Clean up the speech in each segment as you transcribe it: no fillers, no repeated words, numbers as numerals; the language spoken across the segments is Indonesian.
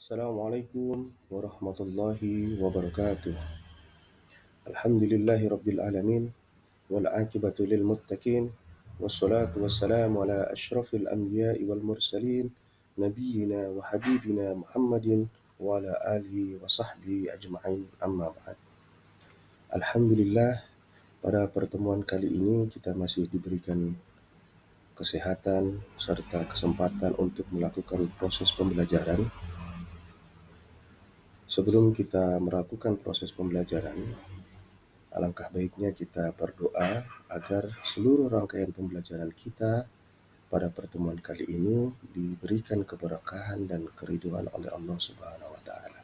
Assalamualaikum warahmatullahi wabarakatuh. Alhamdulillahi rabbil alamin wal aqibatu lil muttaqin wassalatu wassalamu ala asyrafil anbiya'i wal mursalin nabiyyina wa habibina Muhammadin wa ala alihi wa sahbihi ajma'in amma ba'd. Alhamdulillah, pada pertemuan kali ini kita masih diberikan kesehatan serta kesempatan untuk melakukan proses pembelajaran. Sebelum kita melakukan proses pembelajaran, alangkah baiknya kita berdoa agar seluruh rangkaian pembelajaran kita pada pertemuan kali ini diberikan keberkahan dan keridhaan oleh Allah Subhanahu wa taala.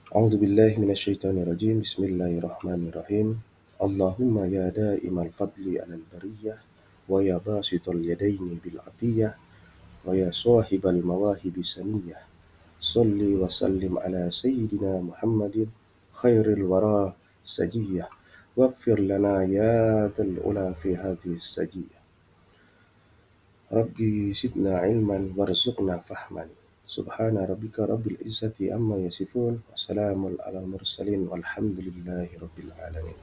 A'udzubillahi minasyaitonirrajim. Bismillahirrahmanirrahim. Allahumma ya da'imal fadli 'alal bariyah wa ya basital yadaini bil 'atiyah wa ya sahibal mawahib saniyah. Salli wa sallim ala sayyidina Muhammadin khairil wara sajiyah waghfir lana ya dzal ula fi hadhihi sajiyah. Rabbi zidna ilman warzuqna fahman. Subhana rabbika rabbil izzati amma yasifun wa salamun alal mursalin walhamdulillahi rabbil alamin.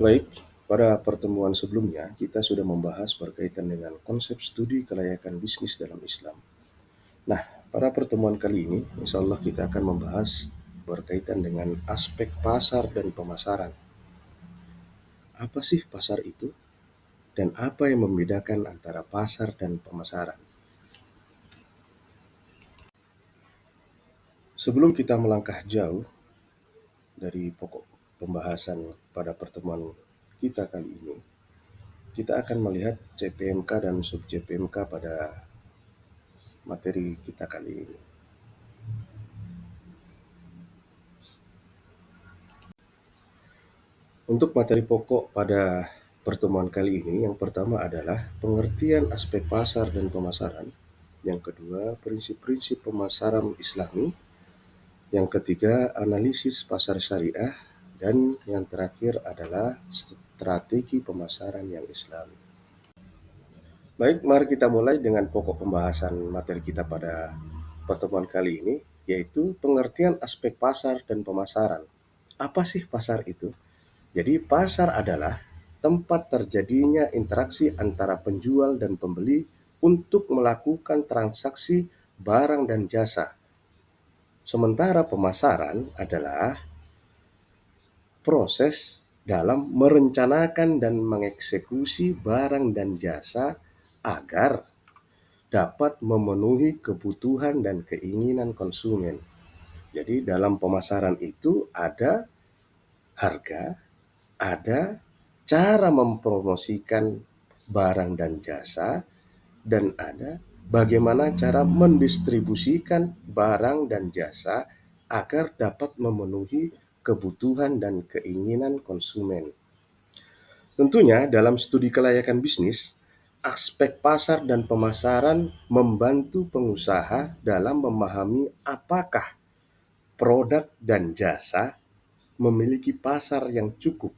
Baik, pada pertemuan sebelumnya kita sudah membahas berkaitan dengan konsep studi kelayakan bisnis dalam Islam. Nah, pada pertemuan kali ini, insya Allah kita akan membahas berkaitan dengan aspek pasar dan pemasaran. Apa sih pasar itu? Dan apa yang membedakan antara pasar dan pemasaran? Sebelum kita melangkah jauh dari pokok pembahasan pada pertemuan kita kali ini, kita akan melihat CPMK dan sub CPMK pada materi kita kali ini. Untuk materi pokok pada pertemuan kali ini, yang pertama adalah pengertian aspek pasar dan pemasaran. Yang kedua, prinsip-prinsip pemasaran Islami. Yang ketiga, analisis pasar syariah. Dan yang terakhir adalah strategi pemasaran yang Islami. Baik, mari kita mulai dengan pokok pembahasan materi kita pada pertemuan kali ini, yaitu pengertian aspek pasar dan pemasaran. Apa sih pasar itu? Jadi pasar adalah tempat terjadinya interaksi antara penjual dan pembeli untuk melakukan transaksi barang dan jasa. Sementara pemasaran adalah proses dalam merencanakan dan mengeksekusi barang dan jasa agar dapat memenuhi kebutuhan dan keinginan konsumen. Jadi dalam pemasaran itu ada harga, ada cara mempromosikan barang dan jasa, dan ada bagaimana cara mendistribusikan barang dan jasa agar dapat memenuhi kebutuhan dan keinginan konsumen. Tentunya dalam studi kelayakan bisnis, aspek pasar dan pemasaran membantu pengusaha dalam memahami apakah produk dan jasa memiliki pasar yang cukup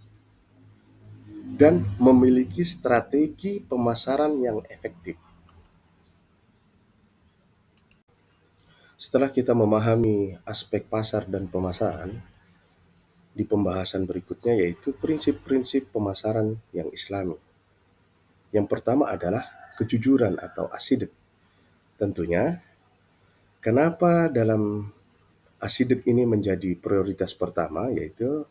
dan memiliki strategi pemasaran yang efektif. Setelah kita memahami aspek pasar dan pemasaran, di pembahasan berikutnya yaitu prinsip-prinsip pemasaran yang Islami. Yang pertama adalah kejujuran atau asidq. Tentunya, kenapa dalam asidq ini menjadi prioritas pertama, yaitu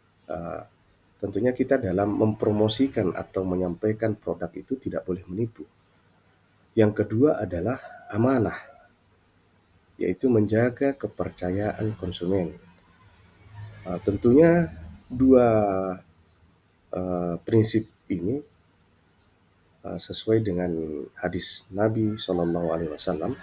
tentunya kita dalam mempromosikan atau menyampaikan produk itu tidak boleh menipu. Yang kedua adalah amanah, yaitu menjaga kepercayaan konsumen. Tentunya dua prinsip ini sesuai dengan hadis Nabi SAW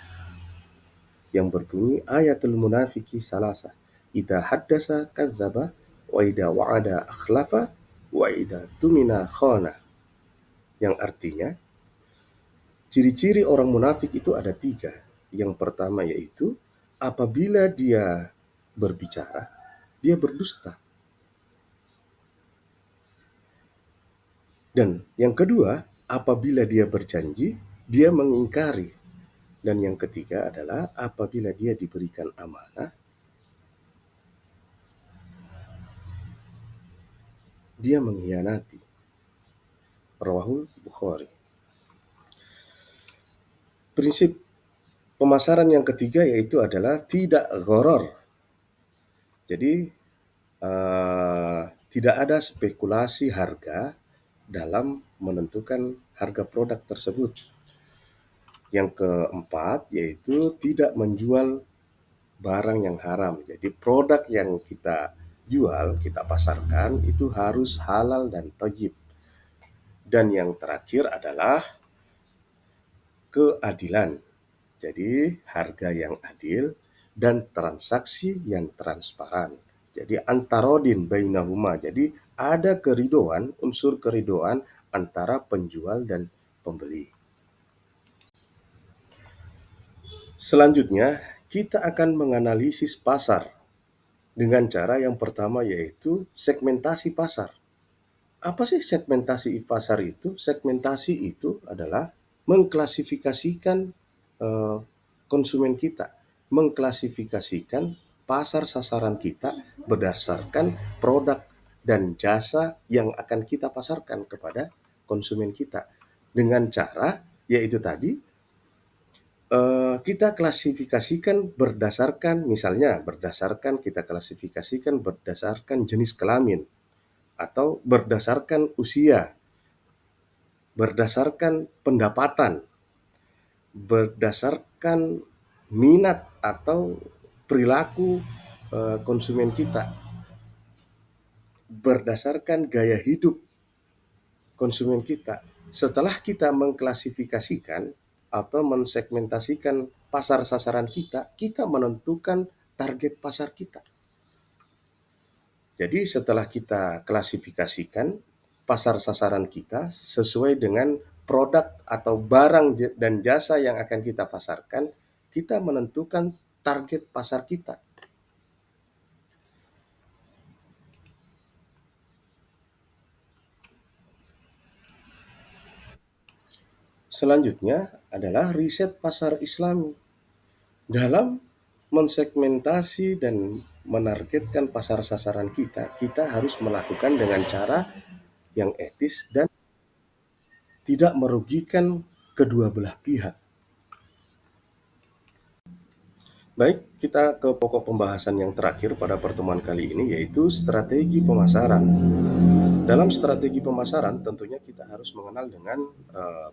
yang berbunyi ayatul munafiki salasa idza haddasa kadzdzaba wa idza wa'ada akhlafa wa idza tumina khana, yang artinya ciri-ciri orang munafik itu ada 3. Yang pertama yaitu apabila dia berbicara, dia berdusta. Dan yang kedua, apabila dia berjanji, dia mengingkari. Dan yang ketiga adalah apabila dia diberikan amanah, dia mengkhianati. Rawahul Bukhari. Prinsip pemasaran yang ketiga yaitu adalah tidak gharar. Jadi tidak ada spekulasi harga dalam menentukan harga produk tersebut. Yang keempat yaitu tidak menjual barang yang haram. Jadi produk yang kita jual, kita pasarkan itu harus halal dan thayyib. Dan yang terakhir adalah keadilan. Jadi harga yang adil dan transaksi yang transparan. Jadi antarodin bainahuma. Jadi ada keridoan, unsur keridoan antara penjual dan pembeli. Selanjutnya, kita akan menganalisis pasar dengan cara yang pertama yaitu segmentasi pasar. Apa sih segmentasi pasar itu? Segmentasi itu adalah mengklasifikasikan eh, konsumen kita, mengklasifikasikan pasar sasaran kita berdasarkan produk dan jasa yang akan kita pasarkan kepada konsumen kita. Dengan cara yaitu tadi kita klasifikasikan berdasarkan misalnya kita klasifikasikan berdasarkan jenis kelamin atau berdasarkan usia, berdasarkan pendapatan, berdasarkan minat atau perilaku konsumen kita, berdasarkan gaya hidup konsumen kita. Setelah kita mengklasifikasikan atau mensegmentasikan pasar sasaran kita, kita menentukan target pasar kita. Jadi setelah kita klasifikasikan pasar sasaran kita sesuai dengan produk atau barang dan jasa yang akan kita pasarkan, kita menentukan target pasar kita. Selanjutnya adalah riset pasar Islami. Dalam mensegmentasi dan menargetkan pasar sasaran kita, kita harus melakukan dengan cara yang etis dan tidak merugikan kedua belah pihak. Baik, kita ke pokok pembahasan yang terakhir pada pertemuan kali ini yaitu strategi pemasaran. Dalam strategi pemasaran tentunya kita harus mengenal dengan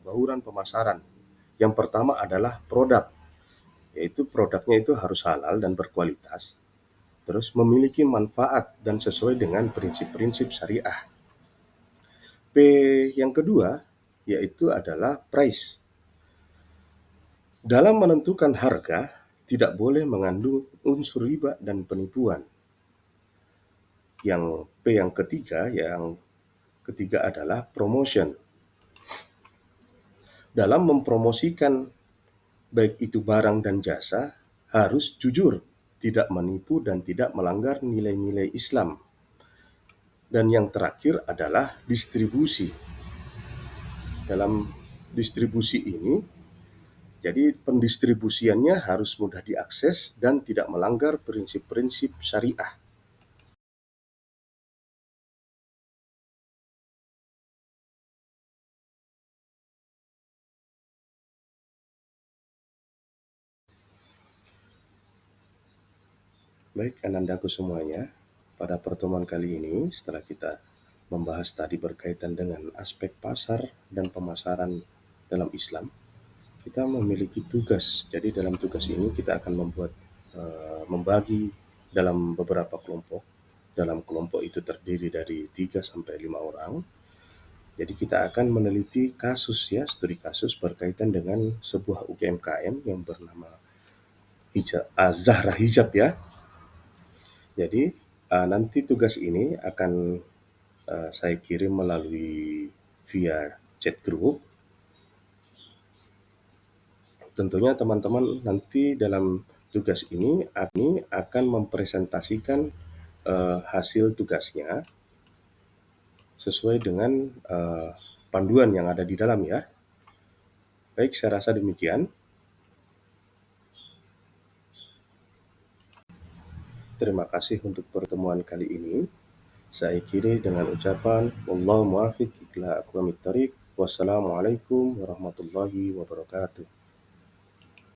bauran pemasaran. Yang pertama adalah produk, yaitu produknya itu harus halal dan berkualitas, terus memiliki manfaat dan sesuai dengan prinsip-prinsip syariah. P yang kedua yaitu adalah price. Dalam menentukan harga, tidak boleh mengandung unsur riba dan penipuan. Yang P yang ketiga adalah promotion. Dalam mempromosikan baik itu barang dan jasa, harus jujur, tidak menipu dan tidak melanggar nilai-nilai Islam. Dan yang terakhir adalah distribusi. Dalam distribusi ini, jadi pendistribusiannya harus mudah diakses dan tidak melanggar prinsip-prinsip syariah. Baik, anandaku semuanya, pada pertemuan kali ini setelah kita membahas tadi berkaitan dengan aspek pasar dan pemasaran dalam Islam, kita memiliki tugas. Jadi dalam tugas ini kita akan membagi dalam beberapa kelompok. Dalam kelompok itu terdiri dari 3 sampai 5 orang. Jadi kita akan meneliti kasus ya, studi kasus berkaitan dengan sebuah UMKM yang bernama Zahra Hijab ya. Jadi nanti tugas ini akan saya kirim melalui via chat group. Tentunya teman-teman nanti dalam tugas ini akan mempresentasikan hasil tugasnya sesuai dengan panduan yang ada di dalam ya. Baik, saya rasa demikian. Terima kasih untuk pertemuan kali ini. Saya akhiri dengan ucapan wallahu muwaffiq ila aqwamit thoriq. Wassalamualaikum warahmatullahi wabarakatuh.